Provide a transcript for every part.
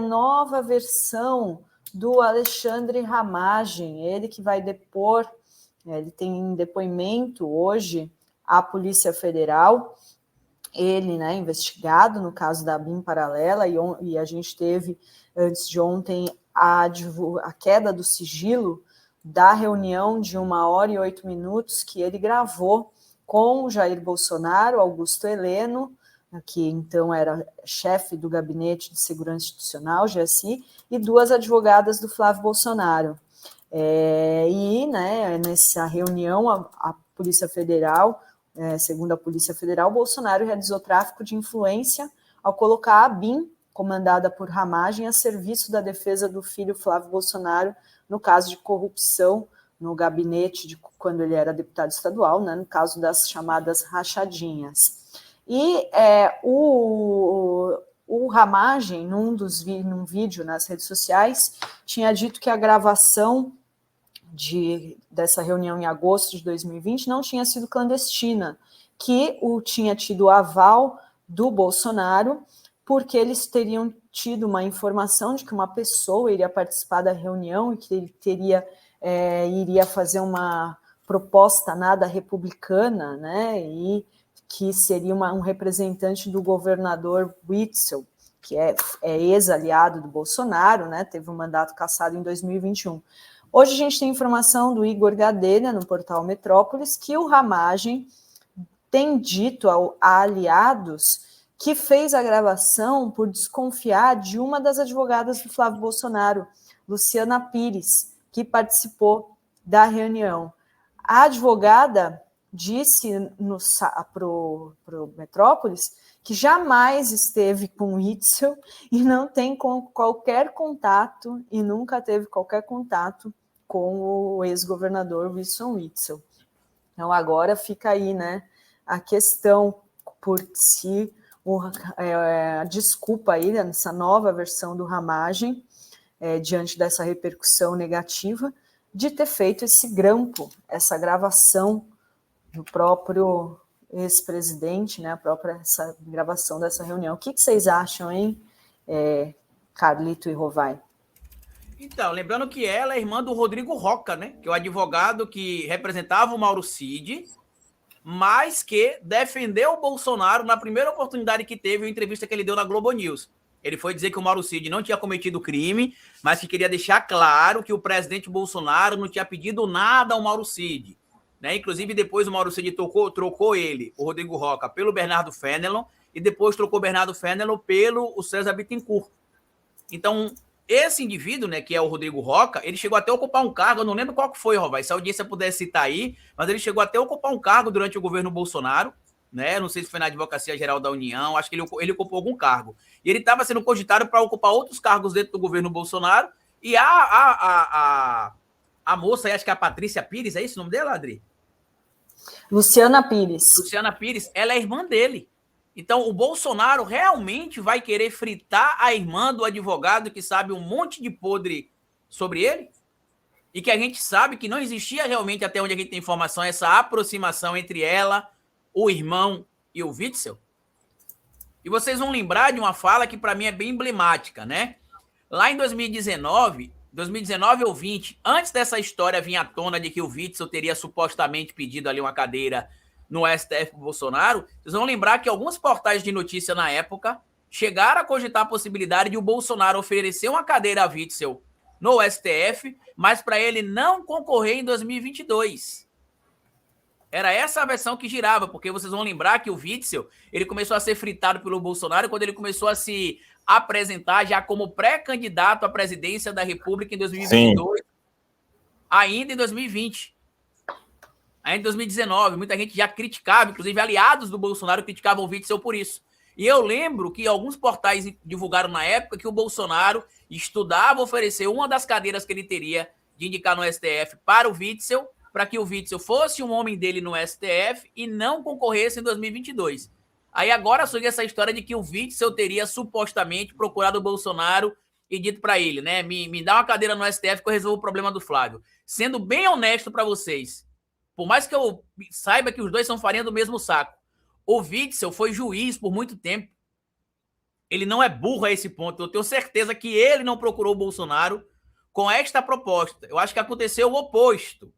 nova versão do Alexandre Ramagem, ele que vai depor, ele tem depoimento hoje à Polícia Federal, ele, né, investigado no caso da BIM paralela, e a gente teve, antes de ontem, a queda do sigilo da reunião de 1h08 que ele gravou com Jair Bolsonaro, Augusto Heleno, que então era chefe do Gabinete de Segurança Institucional, GSI, e duas advogadas do Flávio Bolsonaro. E, né, nessa reunião, a Polícia Federal, segundo a Polícia Federal, Bolsonaro realizou tráfico de influência ao colocar a BIM, comandada por Ramagem, a serviço da defesa do filho Flávio Bolsonaro, no caso de corrupção no gabinete, quando ele era deputado estadual, né, no caso das chamadas rachadinhas. E o Ramagem, num vídeo nas redes sociais, tinha dito que a gravação dessa reunião em agosto de 2020 não tinha sido clandestina, que tinha tido o aval do Bolsonaro, porque eles teriam tido uma informação de que uma pessoa iria participar da reunião e que ele iria fazer uma proposta nada republicana, né, e que seria um representante do governador Witzel, que é ex-aliado do Bolsonaro, né, teve um mandato cassado em 2021. Hoje a gente tem informação do Igor Gadelha, no portal Metrópolis, que o Ramagem tem dito a aliados que fez a gravação por desconfiar de uma das advogadas do Flávio Bolsonaro, Luciana Pires, que participou da reunião. A advogada disse para o Metrópolis que jamais esteve com Witzel e não tem qualquer contato, e nunca teve qualquer contato com o ex-governador Wilson Witzel. Então, agora fica aí, né, a questão por si, a desculpa aí nessa nova versão do Ramagem, diante dessa repercussão negativa, de ter feito esse grampo, essa gravação do próprio ex-presidente, né, essa gravação dessa reunião. O que vocês acham, hein, Carlito e Rovai? Então, lembrando que ela é irmã do Rodrigo Roca, né, que é o advogado que representava o Mauro Cid, mas que defendeu o Bolsonaro na primeira oportunidade que teve, uma entrevista que ele deu na Globo News. Ele foi dizer que o Mauro Cid não tinha cometido crime, mas que queria deixar claro que o presidente Bolsonaro não tinha pedido nada ao Mauro Cid. Né? Inclusive, depois o Mauro Cid trocou ele, o Rodrigo Roca, pelo Bernardo Fenelon, e depois trocou o Bernardo Fenelon pelo César Bittencourt. Então, esse indivíduo, né, que é o Rodrigo Roca, ele chegou até a ocupar um cargo, eu não lembro qual que foi, Rovai, se a audiência pudesse citar aí, mas ele chegou até a ocupar um cargo durante o governo Bolsonaro, né? Não sei se foi na Advocacia Geral da União, acho que ele ocupou algum cargo. E ele estava sendo cogitado para ocupar outros cargos dentro do governo Bolsonaro, e a moça, acho que é a Patrícia Pires, é isso o nome dela, Adri? Luciana Pires. Luciana Pires, ela é irmã dele. Então, o Bolsonaro realmente vai querer fritar a irmã do advogado que sabe um monte de podre sobre ele? E que a gente sabe que não existia realmente, até onde a gente tem informação, essa aproximação entre ela, o irmão e o Witzel? E vocês vão lembrar de uma fala que para mim é bem emblemática, né? Lá em 2019 ou 20, antes dessa história vir à tona de que o Witzel teria supostamente pedido ali uma cadeira no STF pro Bolsonaro, vocês vão lembrar que alguns portais de notícia na época chegaram a cogitar a possibilidade de o Bolsonaro oferecer uma cadeira a Witzel no STF, mas para ele não concorrer em 2022. Era essa a versão que girava, porque vocês vão lembrar que o Witzel, ele começou a ser fritado pelo Bolsonaro quando ele começou a se apresentar já como pré-candidato à presidência da República em 2022, ainda em 2020. Ainda em 2019, muita gente já criticava, inclusive aliados do Bolsonaro criticavam o Witzel por isso. E eu lembro que alguns portais divulgaram na época que o Bolsonaro estudava oferecer uma das cadeiras que ele teria de indicar no STF para o Witzel, para que o Witzel fosse um homem dele no STF e não concorresse em 2022. Aí agora surge essa história de que o Witzel teria supostamente procurado o Bolsonaro e dito para ele, né, me dá uma cadeira no STF que eu resolvo o problema do Flávio. Sendo bem honesto para vocês, por mais que eu saiba que os dois são farinha do mesmo saco, o Witzel foi juiz por muito tempo. ele não é burro a esse ponto. Eu tenho certeza que ele não procurou o Bolsonaro com esta proposta. Eu acho que aconteceu o oposto.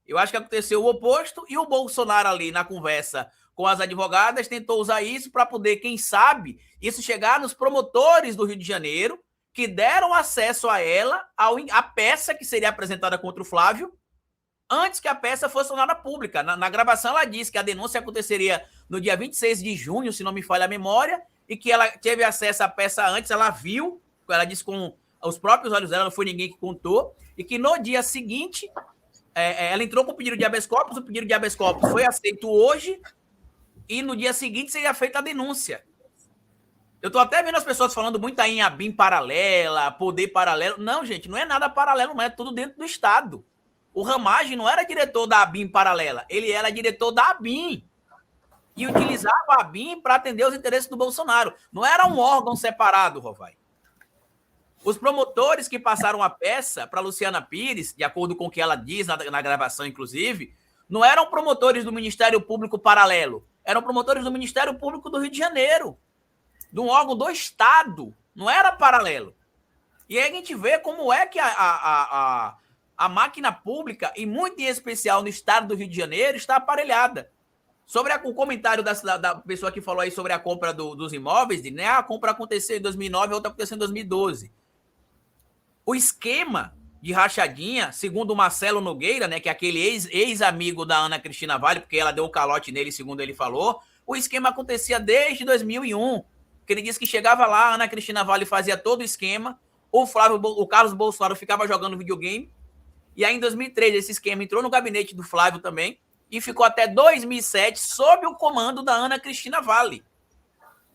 E o Bolsonaro ali na conversa com as advogadas tentou usar isso para poder, quem sabe, isso chegar nos promotores do Rio de Janeiro, que deram acesso a ela, a peça que seria apresentada contra o Flávio, antes que a peça fosse tornada pública. Na gravação ela disse que a denúncia aconteceria no dia 26 de junho, se não me falha a memória, e que ela teve acesso à peça antes, ela viu, ela disse com os próprios olhos dela, não foi ninguém que contou, e que no dia seguinte ela entrou com o pedido de habeas corpus, o pedido de habeas corpus foi aceito hoje, e no dia seguinte seria feita a denúncia. Eu tô até vendo as pessoas falando muito aí em ABIN paralela, poder paralelo. Não, gente, não é nada paralelo, não é tudo dentro do Estado. O Ramagem não era diretor da ABIN paralela, ele era diretor da ABIN. E utilizava a ABIN para atender os interesses do Bolsonaro. Não era um órgão separado, Rovai. Os promotores que passaram a peça para Luciana Pires, de acordo com o que ela diz na gravação, inclusive, não eram promotores do Ministério Público paralelo, eram promotores do Ministério Público do Rio de Janeiro, de um órgão do Estado, não era paralelo. E aí a gente vê como é que a máquina pública, e muito em especial no Estado do Rio de Janeiro, está aparelhada. Sobre o comentário da pessoa que falou aí sobre a compra dos imóveis, né? A compra aconteceu em 2009, a outra aconteceu em 2012. O esquema de rachadinha, segundo o Marcelo Nogueira, né, que é aquele ex-amigo da Ana Cristina Vale, porque ela deu o calote nele, segundo ele falou, o esquema acontecia desde 2001, que ele disse que chegava lá, a Ana Cristina Vale fazia todo o esquema, o Carlos Bolsonaro ficava jogando videogame, e aí em 2003 esse esquema entrou no gabinete do Flávio também, e ficou até 2007 sob o comando da Ana Cristina Vale,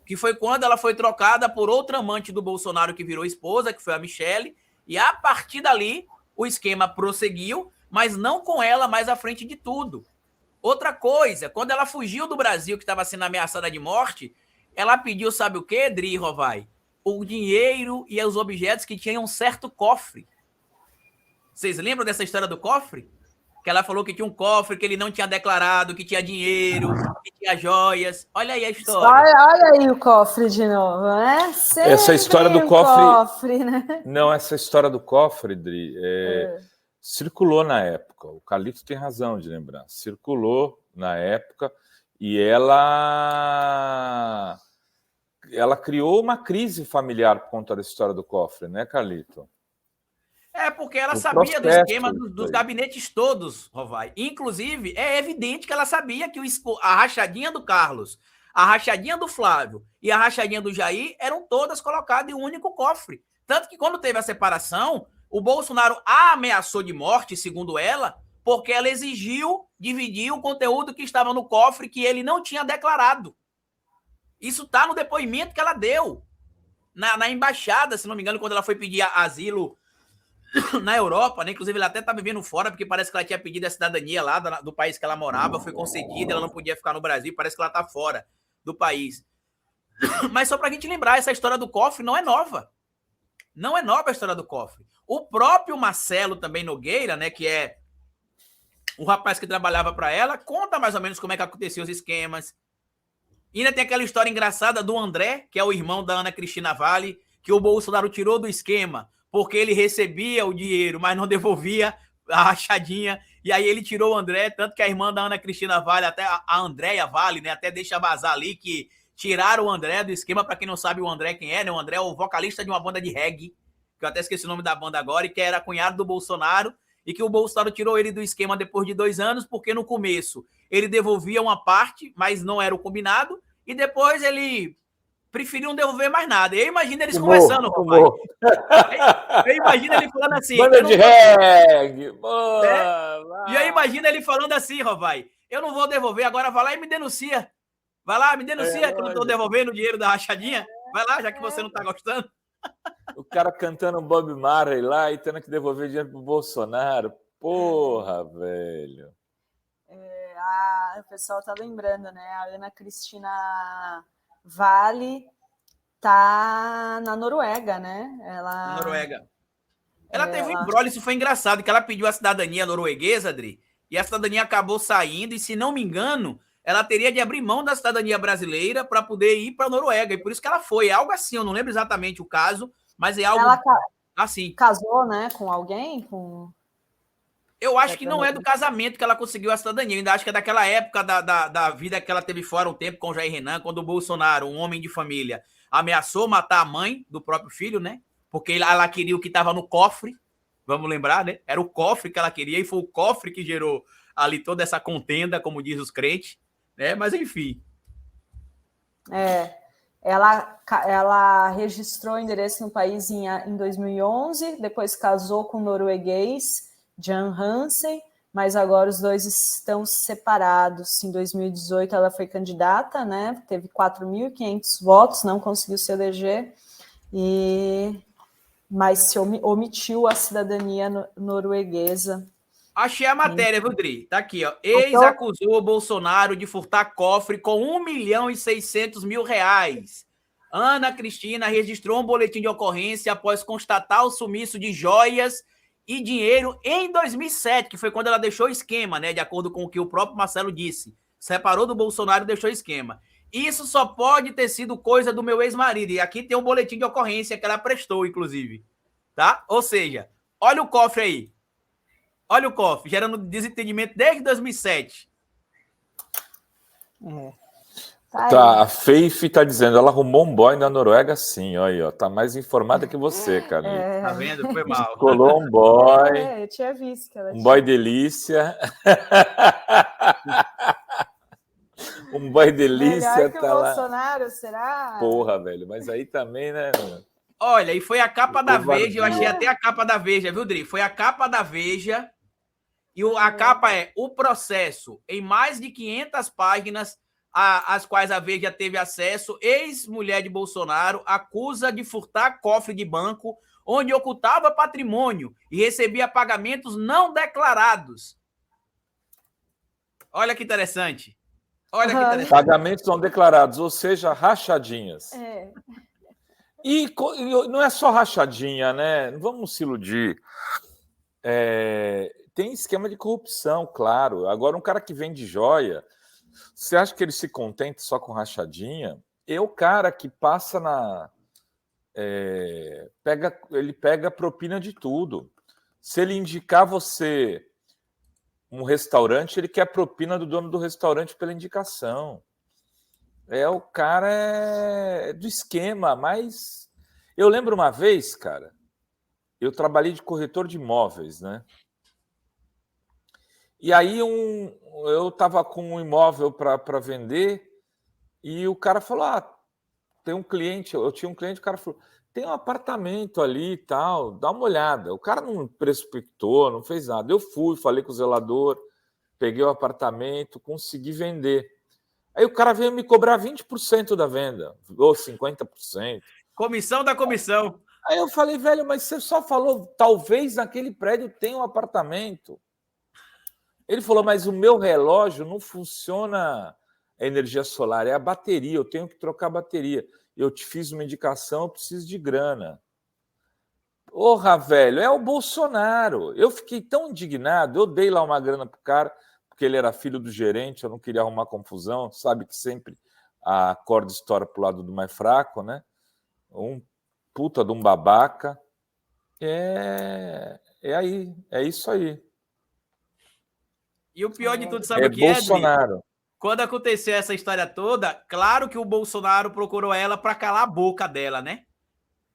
que foi quando ela foi trocada por outra amante do Bolsonaro que virou esposa, que foi a Michele, e a partir dali o esquema prosseguiu, mas não com ela mais à frente de tudo. Outra coisa, quando ela fugiu do Brasil, que estava sendo ameaçada de morte, ela pediu, sabe o quê, Dri Rovai? O dinheiro e os objetos que tinham um certo cofre. Vocês lembram dessa história do cofre? Que ela falou que tinha um cofre que ele não tinha declarado, que tinha dinheiro, que tinha joias. Olha aí a história. Olha aí o cofre de novo, né? Sempre essa história do cofre, né? Não, essa história do cofre, Dri, circulou na época. O Calixto tem razão de lembrar. Circulou na época e ela criou uma crise familiar por conta da história do cofre, né, Calixto? Porque ela sabia do esquema dos gabinetes todos, Rovai. Inclusive, é evidente que ela sabia que a rachadinha do Carlos, a rachadinha do Flávio e a rachadinha do Jair eram todas colocadas em um único cofre. Tanto que quando teve a separação, o Bolsonaro a ameaçou de morte, segundo ela, porque ela exigiu dividir o conteúdo que estava no cofre que ele não tinha declarado. Isso está no depoimento que ela deu na embaixada, se não me engano, quando ela foi pedir asilo na Europa, né? Inclusive ela até tá vivendo fora, porque parece que ela tinha pedido a cidadania lá do país que ela morava, foi concedida, ela não podia ficar no Brasil, parece que ela tá fora do país. Mas só pra gente lembrar, essa história do cofre não é nova. Não é nova a história do cofre. O próprio Marcelo também Nogueira, né, que é o rapaz que trabalhava para ela, conta mais ou menos como é que aconteciam os esquemas. E ainda tem aquela história engraçada do André, que é o irmão da Ana Cristina Vale, que o Bolsonaro tirou do esquema porque ele recebia o dinheiro, mas não devolvia a rachadinha, e aí ele tirou o André, tanto que a irmã da Ana Cristina Vale, até a Andréia Vale, né, até deixa vazar ali que tiraram o André do esquema. Para quem não sabe o André quem é, né, o André é o vocalista de uma banda de reggae, que eu até esqueci o nome da banda agora, e que era cunhado do Bolsonaro, e que o Bolsonaro tirou ele do esquema depois de 2 anos, porque no começo ele devolvia uma parte, mas não era o combinado, e depois ele preferiu não devolver mais nada. Eu imagino eles conversando, rapaz. Eu imagino ele falando assim... Banda de reggae! E eu imagino ele falando assim, Rovai, eu não vou devolver, agora vai lá e me denuncia. Vai lá, me denuncia que eu não estou devolvendo o dinheiro da rachadinha. Vai lá, já que você não está gostando. O cara cantando Bob Marley lá e tendo que devolver dinheiro pro Bolsonaro. Porra, velho. O pessoal tá lembrando, né? A Ana Cristina Vale tá na Noruega, né? Na Noruega. Ela teve um embrolho, isso foi engraçado, que ela pediu a cidadania norueguesa, Adri, e a cidadania acabou saindo, e se não me engano, ela teria de abrir mão da cidadania brasileira para poder ir para a Noruega, e por isso que ela foi. É algo assim, eu não lembro exatamente o caso, mas é algo assim. Casou, né, com alguém? Eu acho que não é do casamento que ela conseguiu a cidadania, eu ainda acho que é daquela época da vida que ela teve fora um tempo com o Jair Renan, quando o Bolsonaro, um homem de família, ameaçou matar a mãe do próprio filho, né? Porque ela queria o que estava no cofre, vamos lembrar, né? Era o cofre que ela queria e foi o cofre que gerou ali toda essa contenda, como diz os crentes, né? Mas enfim. Ela registrou endereço no país em 2011, depois casou com o norueguês Jan Hansen, mas agora os dois estão separados. Em 2018 ela foi candidata, né? Teve 4.500 votos, não conseguiu se eleger, mas se omitiu a cidadania norueguesa. Achei a matéria, viu, Dri? Tá aqui, ó. Ex acusou o Bolsonaro de furtar cofre com 1.600.000 reais. Ana Cristina registrou um boletim de ocorrência após constatar o sumiço de joias e dinheiro em 2007, que foi quando ela deixou o esquema, né? De acordo com o que o próprio Marcelo disse. Separou do Bolsonaro e deixou o esquema. Isso só pode ter sido coisa do meu ex-marido. E aqui tem um boletim de ocorrência que ela prestou, inclusive. Tá? Ou seja, olha o cofre aí. Olha o cofre, gerando desentendimento desde 2007. Tá, a Faith tá dizendo, ela arrumou um boy na Noruega, sim, olha aí, ó, tá mais informada que você, cara. Tá vendo? Foi mal. Colou um boy. Eu tinha visto que ela um boy delícia. Um boy delícia. Melhor que tá o lá. Bolsonaro, será? Porra, velho, mas aí também, né? Olha, e foi a capa da Veja, eu achei até a capa da Veja, viu, Dri? Foi a capa da Veja, e a capa é o processo em mais de 500 páginas, às quais a Veja teve acesso. Ex-mulher de Bolsonaro acusa de furtar cofre de banco, onde ocultava patrimônio e recebia pagamentos não declarados. Olha que interessante. Olha que interessante. Pagamentos não declarados, ou seja, rachadinhas. E não é só rachadinha, né? Não vamos se iludir. Tem esquema de corrupção, claro. Agora, um cara que vende joia, você acha que ele se contenta só com rachadinha? É o cara que passa ele pega propina de tudo. Se ele indicar você um restaurante, ele quer propina do dono do restaurante pela indicação. O cara do esquema, mas eu lembro uma vez, cara, eu trabalhei de corretor de imóveis, né? E aí eu estava com um imóvel para vender e o cara falou, tem um cliente, eu tinha um cliente, o cara falou, tem um apartamento ali e tal, dá uma olhada. O cara não prospectou, não fez nada. Eu fui, falei com o zelador, peguei o apartamento, consegui vender. Aí o cara veio me cobrar 20% da venda, ou 50%. Comissão da comissão. Aí eu falei, velho, mas você só falou, talvez naquele prédio tenha um apartamento. Ele falou, mas o meu relógio não funciona a energia solar, é a bateria, eu tenho que trocar a bateria. Eu te fiz uma indicação, eu preciso de grana. Porra, velho, é o Bolsonaro. Eu fiquei tão indignado, eu dei lá uma grana pro cara, porque ele era filho do gerente, eu não queria arrumar confusão, sabe que sempre a corda estoura pro lado do mais fraco, né? Um puta de um babaca. É isso aí. E o pior de tudo, sabe o que é, Bolsonaro. Quando aconteceu essa história toda, claro que o Bolsonaro procurou ela para calar a boca dela, né?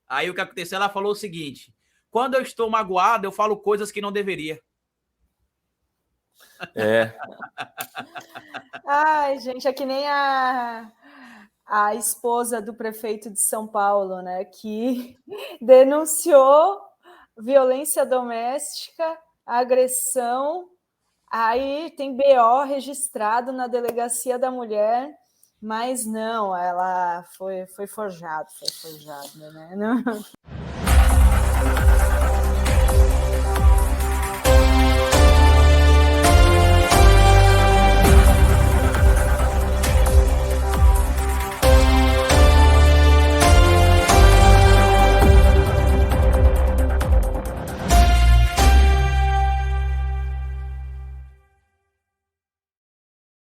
Aí o que aconteceu, ela falou o seguinte, quando eu estou magoada, eu falo coisas que não deveria. Ai, gente, é que nem a esposa do prefeito de São Paulo, né, que denunciou violência doméstica, agressão, aí tem BO registrado na delegacia da mulher, mas não, ela foi forjado, né? Não.